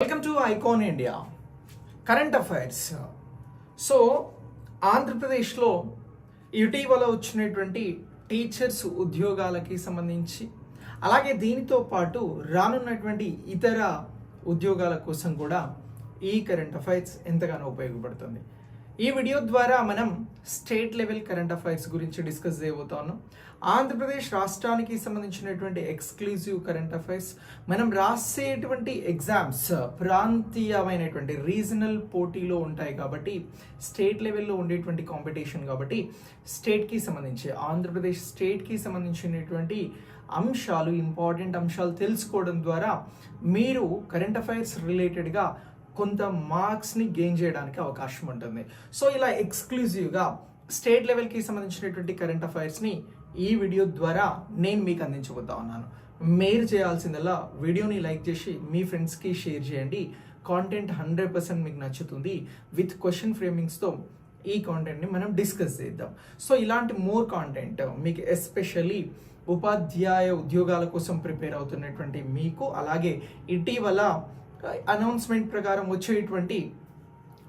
Welcome to icon India current affairs. So ఆంధ్రప్రదేశ్లో ఇటీవల వచ్చినటువంటి టీచర్స్ ఉద్యోగాలకి సంబంధించి, అలాగే దీనితో పాటు రానున్నటువంటి ఇతర ఉద్యోగాల కోసం కూడా ఈ కరెంట్ అఫైర్స్ ఎంతగానో ఉపయోగపడుతుంది. ఈ వీడియో ద్వారా మనం స్టేట్ లెవెల్ కరెంట్ అఫైర్స్ గురించి డిస్కస్ చేయబోతున్నాం. ఆంధ్రప్రదేశ్ రాష్ట్రానికి సంబంధించినటువంటి ఎక్స్క్లూజివ్ కరెంట్ అఫైర్స్, మనం రాసేటువంటి ఎగ్జామ్స్ ప్రాంతీయమైనటువంటి రీజనల్ పోటీలో ఉంటాయి కాబట్టి, స్టేట్ లెవెల్లో ఉండేటువంటి కాంపిటీషన్ కాబట్టి, స్టేట్కి సంబంధించి ఆంధ్రప్రదేశ్ స్టేట్కి సంబంధించినటువంటి అంశాలు, ఇంపార్టెంట్ అంశాలు తెలుసుకోవడం ద్వారా మీరు కరెంట్ అఫైర్స్ రిలేటెడ్గా కొంత మార్క్స్ని గెయిన్ చేయడానికి అవకాశం ఉంటుంది. సో ఇలా ఎక్స్క్లూజివ్గా స్టేట్ లెవెల్కి సంబంధించినటువంటి కరెంట్ అఫైర్స్ని ఈ వీడియో ద్వారా నేను మీకు అందించబోతా ఉన్నాను. మీరు చేయాల్సిందల్లా వీడియోని లైక్ చేసి మీ ఫ్రెండ్స్కి షేర్ చేయండి. కాంటెంట్ 100% మీకు నచ్చుతుంది. విత్ క్వశ్చన్ ఫ్రేమింగ్స్తో ఈ కాంటెంట్ని మనం డిస్కస్ చేద్దాం. సో ఇలాంటి మోర్ కాంటెంట్ మీకు ఎస్పెషల్లీ ఉపాధ్యాయ ఉద్యోగాల కోసం ప్రిపేర్ అవుతున్నటువంటి మీకు, అలాగే ఇటీవల అనౌన్స్మెంట్ ప్రకారం వచ్చేటువంటి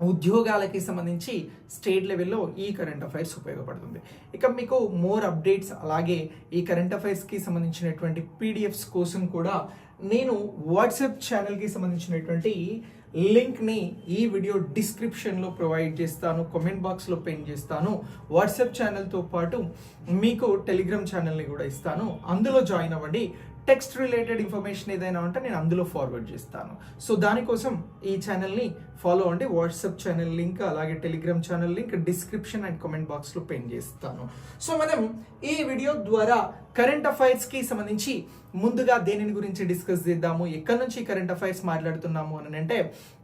ఉద్యోగాలకి సంబంధించి స్టేట్ లెవెల్లో ఈ కరెంట్ అఫైర్స్ ఉపయోగపడుతుంది. ఇక మీకు మోర్ అప్డేట్స్, అలాగే ఈ కరెంట్ అఫైర్స్కి సంబంధించినటువంటి పీడిఎఫ్స్ కోసం కూడా నేను వాట్సాప్ ఛానల్కి సంబంధించినటువంటి లింక్ని ఈ వీడియో డిస్క్రిప్షన్లో ప్రొవైడ్ చేస్తాను, కామెంట్ బాక్స్లో పెన్ చేస్తాను. వాట్సాప్ ఛానల్తో పాటు మీకు టెలిగ్రామ్ ఛానల్ని కూడా ఇస్తాను, అందులో జాయిన్ అవ్వండి. టెక్స్ట్ రిలేటెడ్ ఇన్ఫర్మేషన్ ఏదైనా ఉంటే నేను అందులో ఫార్వర్డ్ చేస్తాను. సో దానికోసం ఈ ఛానల్ని ఫాలో అవ్వండి. వాట్సాప్ ఛానల్ లింక్, అలాగే Telegram channel link description and comment బాక్స్లో పెన్ చేస్తాను. సో మనం ఈ వీడియో ద్వారా కరెంట్ అఫైర్స్కి సంబంధించి ముందుగా దేనిని గురించి డిస్కస్ చేద్దాము, ఎక్కడి నుంచి కరెంట్ అఫైర్స్ మాట్లాడుతున్నాము అని అంటే,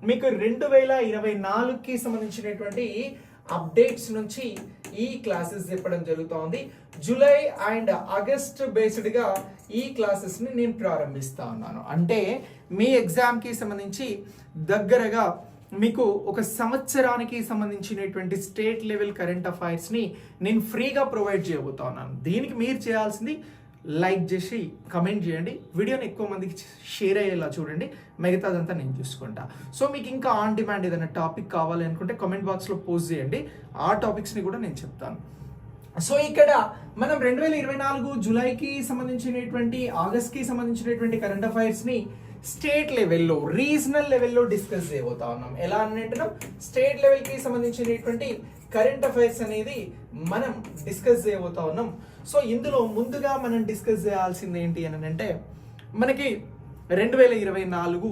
మీకు 2024కి సంబంధించినటువంటి అప్డేట్స్ నుంచి ఈ క్లాసెస్ చెప్పడం జరుగుతోంది. జూలై అండ్ ఆగస్ట్ బేస్డ్గా ఈ క్లాసెస్ని నేను ప్రారంభిస్తా ఉన్నాను. అంటే మీ ఎగ్జామ్కి సంబంధించి దగ్గరగా మీకు ఒక సంవత్సరానికి సంబంధించినటువంటి స్టేట్ లెవెల్ కరెంట్ అఫైర్స్ని నేను ఫ్రీగా ప్రొవైడ్ చేయబోతా ఉన్నాను. దీనికి మీరు చేయాల్సింది లైక్ చేసి కమెంట్ చేయండి, వీడియోని ఎక్కువ మందికి షేర్ అయ్యేలా చూడండి, మిగతాదంతా నేను చూసుకుంటా. సో మీకు ఇంకా ఆన్ డిమాండ్ ఏదైనా టాపిక్ కావాలి అనుకుంటే కామెంట్ బాక్స్లో పోస్ట్ చేయండి, ఆ టాపిక్స్ని కూడా నేను చెప్తాను. సో ఇక్కడ మనం 2024 జూలైకి సంబంధించినటువంటి, ఆగస్ట్కి సంబంధించినటువంటి కరెంట్ అఫైర్స్ని స్టేట్ లెవెల్లో, రీజనల్ లెవెల్లో డిస్కస్ చేయబోతా ఉన్నాం. ఎలా అంటున్నాం, స్టేట్ లెవెల్కి సంబంధించినటువంటి కరెంట్ అఫైర్స్ అనేది మనం డిస్కస్ చేయబోతా ఉన్నాం. సో ఇందులో ముందుగా మనం డిస్కస్ చేయాల్సింది ఏంటి అని అంటే, మనకి 2024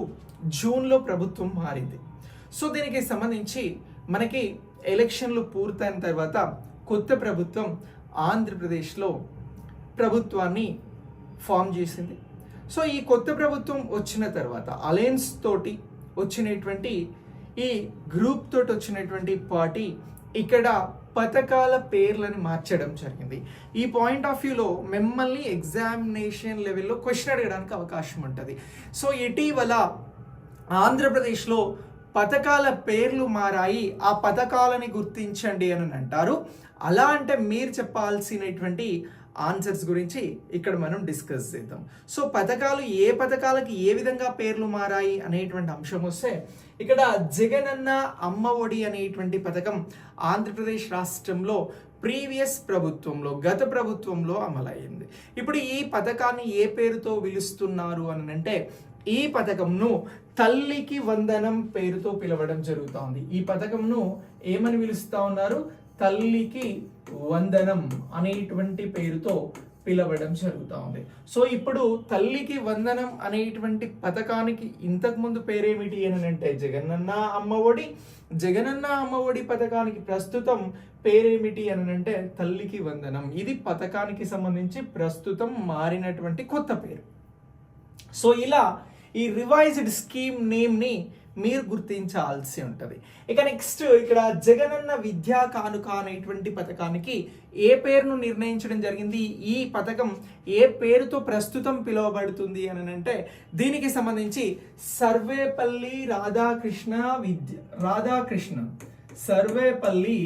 జూన్లో ప్రభుత్వం మారింది. సో దీనికి సంబంధించి మనకి ఎలక్షన్లు పూర్తయిన తర్వాత కొత్త ప్రభుత్వం ఆంధ్రప్రదేశ్లో ప్రభుత్వాన్ని ఫామ్ చేసింది. సో ఈ కొత్త ప్రభుత్వం వచ్చిన తర్వాత అలయన్స్ తోటి వచ్చినటువంటి ఈ గ్రూప్ తోటి వచ్చినటువంటి పార్టీ ఇక్కడ పథకాల పేర్లను మార్చడం జరిగింది. ఈ పాయింట్ ఆఫ్ వ్యూలో మిమ్మల్ని ఎగ్జామినేషన్ లెవెల్లో క్వశ్చన్ అడగడానికి అవకాశం ఉంటుంది. సో ఇటీవల ఆంధ్రప్రదేశ్లో పథకాల పేర్లు మారాయి, ఆ పథకాలని గుర్తించండి అని అంటారు. అలా అంటే మీరు చెప్పాల్సినటువంటి ఆన్సర్స్ గురించి ఇక్కడ మనం డిస్కస్ చేద్దాం. సో పథకాలు, ఏ పథకాలకి ఏ విధంగా పేర్లు మారాయి అనేటువంటి అంశం వస్తే, ఇక్కడ జగనన్న అమ్మ ఒడి అనేటువంటి పథకం ఆంధ్రప్రదేశ్ రాష్ట్రంలో ప్రీవియస్ ప్రభుత్వంలో, గత ప్రభుత్వంలో అమలయ్యింది. ఇప్పుడు ఈ పథకాన్ని ఏ పేరుతో పిలుస్తున్నారు అని అంటే, ఈ పథకంను తల్లికి వందనం పేరుతో పిలవడం జరుగుతోంది. ఈ పథకంను ఏమని పిలుస్తా ఉన్నారు, తల్లికి వందనం అనేటువంటి పేరుతో పిలవడం జరుగుతూ ఉంది. సో ఇప్పుడు తల్లికి వందనం అనేటువంటి పథకానికి ఇంతకు ముందు పేరేమిటి అని అంటే జగనన్న అమ్మ ఒడి. జగనన్న అమ్మ ఒడి పథకానికి ప్రస్తుతం పేరేమిటి అని అంటే తల్లికి వందనం. ఇది పథకానికి సంబంధించి ప్రస్తుతం మారినటువంటి కొత్త పేరు. సో ఇలా ఈ రివైజ్డ్ స్కీమ్ నేమ్ని మీరు గుర్తించాల్సి ఉంటుంది. ఇక నెక్స్ట్ ఇక్కడ జగనన్న విద్యా కానుక అనేటువంటి పథకానికి ఏ పేరును నిర్ణయించడం జరిగింది, ఈ పథకం ఏ పేరుతో ప్రస్తుతం పిలువబడుతుంది అని అంటే, దీనికి సంబంధించి సర్వేపల్లి సర్వేపల్లి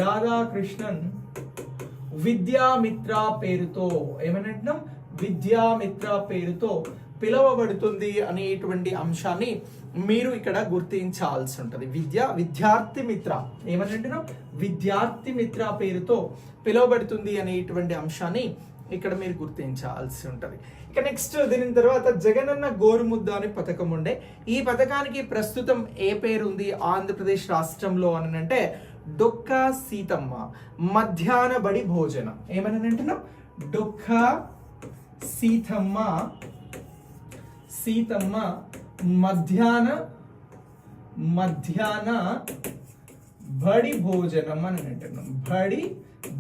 రాధాకృష్ణన్ విద్యామిత్ర పేరుతో ఏమనంటున్నాం, విద్యామిత్ర పేరుతో పిలువబడుతుంది అనేటువంటి అంశాన్ని మీరు ఇక్కడ గుర్తించాల్సి ఉంటుంది. విద్యార్థి మిత్ర ఏమనంటున్నాం, విద్యార్థి మిత్ర పేరుతో పిలువబడుతుంది అనేటువంటి అంశాన్ని ఇక్కడ మీరు గుర్తించాల్సి ఉంటుంది. ఇక నెక్స్ట్ దీని తర్వాత జగనన్న గోరుముద్ద అనే పథకం ఉండే. ఈ పథకానికి ప్రస్తుతం ఏ పేరు ఉంది ఆంధ్రప్రదేశ్ రాష్ట్రంలో అని అంటే డొక్క సీతమ్మ మధ్యాహ్న బడి భోజనం. ఏమని అంటున్నాం, డొక్క సీతమ్మ మధ్యాహ్న బడి భోజనం అని అంటున్నాం, బడి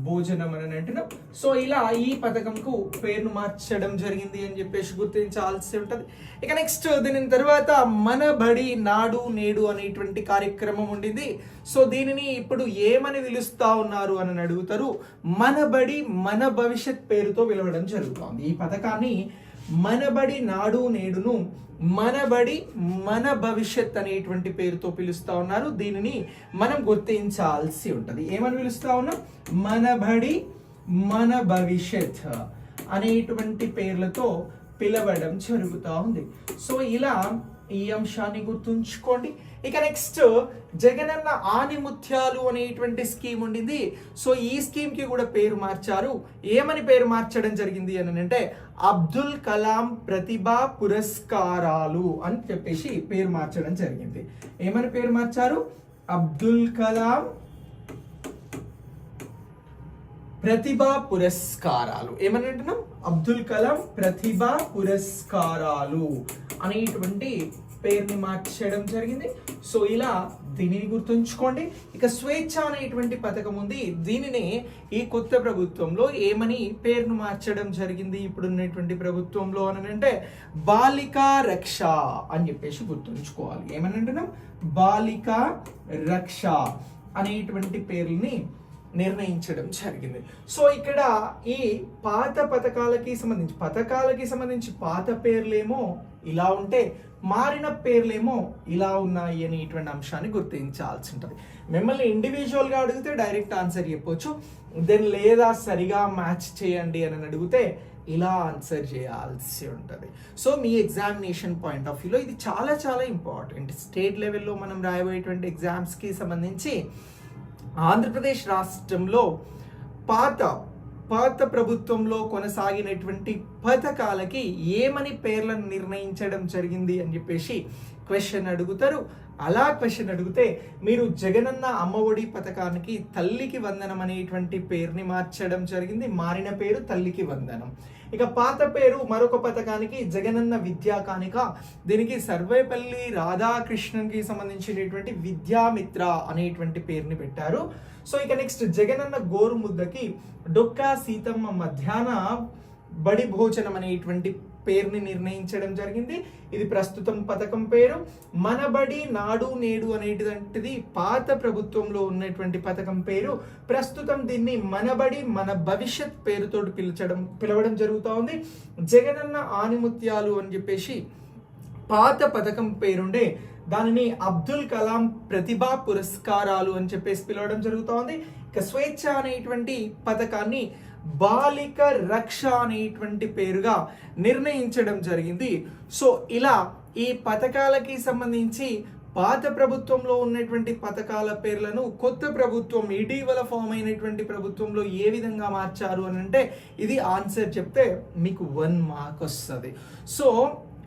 భోజనం అని అంటున్నాం. సో ఇలా ఈ పథకంకు పేరును మార్చడం జరిగింది అని చెప్పేసి గుర్తించాల్సి ఉంటుంది. ఇక నెక్స్ట్ దీని తర్వాత మన బడి నాడు నేడు అనేటువంటి కార్యక్రమం ఉండింది. సో దీనిని ఇప్పుడు ఏమని పిలుస్తా ఉన్నారు అని అడుగుతారు. మన బడి మన భవిష్యత్ పేరుతో పిలవడం జరుగుతుంది. ఈ పథకాన్ని మన బడి నాడు నేడును మన బడి మన భవిష్యత్ అనేటువంటి పేరుతో పిలుస్తా ఉన్నారు. దీనిని మనం గుర్తించాల్సి ఉంటుంది. ఏమని పిలుస్తా ఉన్నాం, మన బడి మన భవిష్యత్ అనేటువంటి పేర్లతో పిలవడం జరుగుతూ ఉంది. సో ఇలా ఈ అంశాన్ని గుర్తుంచుకోండి. ఇక నెక్స్ట్ జగనన్న ఆనిముత్యాలు అనేటువంటి స్కీమ్ ఉండింది. సో ఈ స్కీమ్ కి కూడా పేరు మార్చారు. ఏమని పేరు మార్చడం జరిగింది అని అంటే అబ్దుల్ కలాం ప్రతిభా పురస్కారాలు అని చెప్పేసి పేరు మార్చడం జరిగింది. ఏమని పేరు మార్చారు, అబ్దుల్ కలాం ప్రతిభా పురస్కారాలు. ఏమని అంటున్నాం, అబ్దుల్ కలాం ప్రతిభా పురస్కారాలు అనేటువంటి పేరుని మార్చడం జరిగింది. సో ఇలా దీనిని గుర్తుంచుకోండి. ఇక స్వేచ్ఛ అనేటువంటి పథకం ఉంది. దీనిని ఈ కొత్త ప్రభుత్వంలో ఏమని పేరును మార్చడం జరిగింది ఇప్పుడున్నటువంటి ప్రభుత్వంలో అని అంటే బాలికా రక్ష అని చెప్పేసి గుర్తుంచుకోవాలి. ఏమని అంటున్నాం, బాలికా రక్ష అనేటువంటి పేర్లని నిర్ణయించడం జరిగింది. సో ఇక్కడ ఈ పాత పథకాలకి సంబంధించి పాత పేర్లేమో ఇలా ఉంటే మారిన పేర్లేమో ఇలా ఉన్నాయి అనేటువంటి అంశాన్ని గుర్తించాల్సి ఉంటుంది. మిమ్మల్ని ఇండివిజువల్గా అడిగితే డైరెక్ట్ ఆన్సర్ చెప్పొచ్చు. దెన్ లేదా సరిగా మ్యాచ్ చేయండి అని అడిగితే ఇలా ఆన్సర్ చేయాల్సి ఉంటుంది. So me examination point of వ్యూలో ఇది చాలా చాలా ఇంపార్టెంట్. స్టేట్ లెవెల్లో మనం రాయబోయేటువంటి ఎగ్జామ్స్కి సంబంధించి ఆంధ్రప్రదేశ్ రాష్ట్రంలో పాత ప్రభుత్వంలో కొనసాగినటువంటి పథకాలకి ఏమని పేర్లను నిర్ణయించడం జరిగింది అని చెప్పేసి క్వశ్చన్ అడుగుతారు. అలా క్వశ్చన్ అడిగితే మీరు జగనన్న అమ్మఒడి పథకానికి తల్లికి వందనం అనేటువంటి పేరుని మార్చడం జరిగింది. మారిన పేరు తల్లికి వందనం. ఇక పాత పేరు మరొక పథకానికి జగనన్న విద్యా కానిక, దీనికి సర్వేపల్లి రాధాకృష్ణన్కి సంబంధించినటువంటి విద్యామిత్ర అనేటువంటి పేరుని పెట్టారు. సో ఇక నెక్స్ట్ జగనన్న గోరు ముద్దకి డొక్కా సీతమ్మ మధ్యాహ్న బడి భోజనం అనేటువంటి పేరుని నిర్ణయించడం జరిగింది. ఇది ప్రస్తుతం పథకం పేరు. మన బడి నాడు నేడు అనేటువంటిది పాత ప్రభుత్వంలో ఉన్నటువంటి పథకం పేరు. ప్రస్తుతం దీన్ని మన బడి మన భవిష్యత్ పేరుతో పిలవడం జరుగుతూ ఉంది. జగనన్న ఆనిముత్యాలు అని చెప్పేసి పాత పథకం పేరుండే దానిని అబ్దుల్ కలాం ప్రతిభా పురస్కారాలు అని చెప్పేసి పిలవడం జరుగుతూ ఉంది. ఇక స్వేచ్ఛ అనేటువంటి పథకాన్ని బాలిక రక్ష అనేటువంటి పేరుగా నిర్ణయించడం జరిగింది. సో ఇలా ఈ పథకాలకి సంబంధించి పాత ప్రభుత్వంలో ఉన్నటువంటి పథకాల పేర్లను కొత్త ప్రభుత్వం ఇటీవల ఫామ్ అయినటువంటి ప్రభుత్వంలో ఏ విధంగా మార్చారు అని అంటే ఇది ఆన్సర్ చెప్తే మీకు 1 మార్క్ వస్తుంది. సో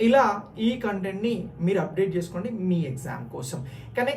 ఇలా ఈ కంటెంట్ని మీరు అప్డేట్ చేసుకోండి మీ ఎగ్జామ్ కోసం. నెక్స్ట్